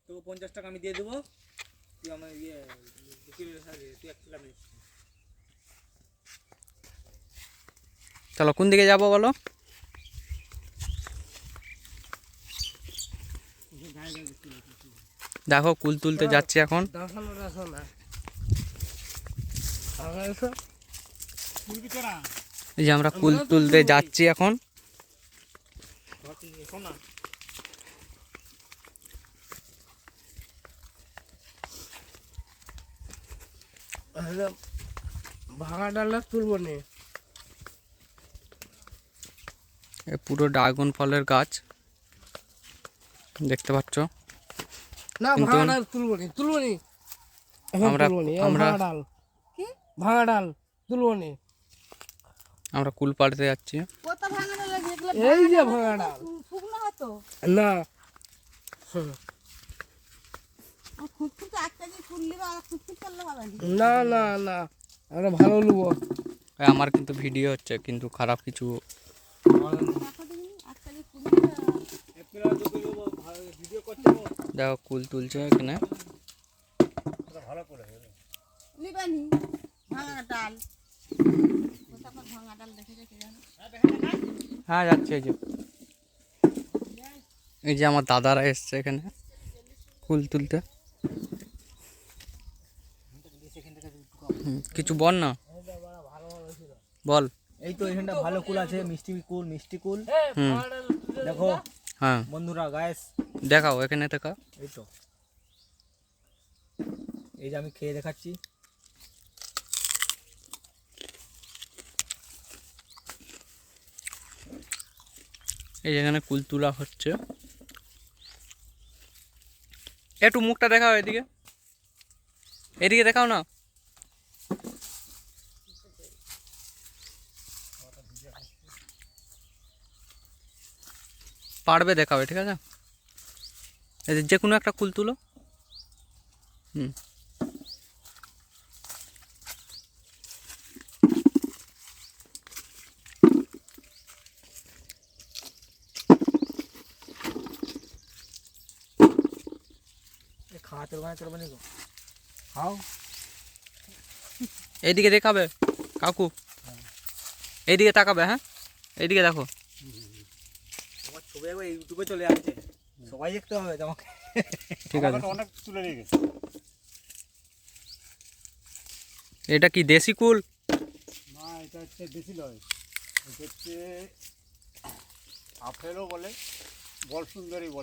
তোকে 50 টাকা আমি দিয়ে দেবো, তুই আমার তুই একটা লাভ। চলো কোন দিকে যাবো বলো? দেখো কুল তুলতে যাচ্ছি এখন। এই যে আমরা কুল তুলতে যাচ্ছি এখন। ভাঙা ডালটা তুলবো নি। পুরো ড্রাগন ফলের গাছ দেখতে পাচ্ছ। না ভাঙা ডাল তুলবো নি, তুলবো নি। ভাঙা ডাল তুলবো নি। আমরা কুল পাড়তে যাচ্ছি। এই যে ভাঙা ডাল না না না না, আমরা ভালো নেবো। আমার কিন্তু ভিডিও হচ্ছে, কিন্তু খারাপ কিছু। দেখো কুল তুলছে এখানে। হ্যাঁ যাচ্ছে। এই যে আমার দাদারা এসছে এখানে কুল তুলতে। কিছু বল না, বল। এই তো এখানটা ভালো কুল আছে, মিষ্টি কুল, মিষ্টি কুল। দেখো হ্যাঁ বন্ধুরা, গাইস দেখাও এখানে দেখা। এই তো, এই যে আমি খেয়ে দেখাচ্ছি। এই যেখানে কুল তোলা হচ্ছে। একটু মুখটা দেখাও, এদিকে এদিকে দেখাও না। পারবে দেখাবে, ঠিক আছে। এই যে কোনো একটা কুল তুলো। খাওয়াতে চলবে না, খাও। এইদিকে দেখাবে কাকু, এইদিকে তাকাবে। হ্যাঁ এইদিকে দেখো। তোমার ছবি একবার ইউটিউবে চলে যাচ্ছে, সবাই দেখতে হবে তোমাকে। ঠিক আছে, অনেক তুলে নিয়ে গেছে। এটা কি দেশি কুল? না, এটা হচ্ছে দেশি লয়, এটা হচ্ছে আপেলও বলে, বল সুন্দরী বলে।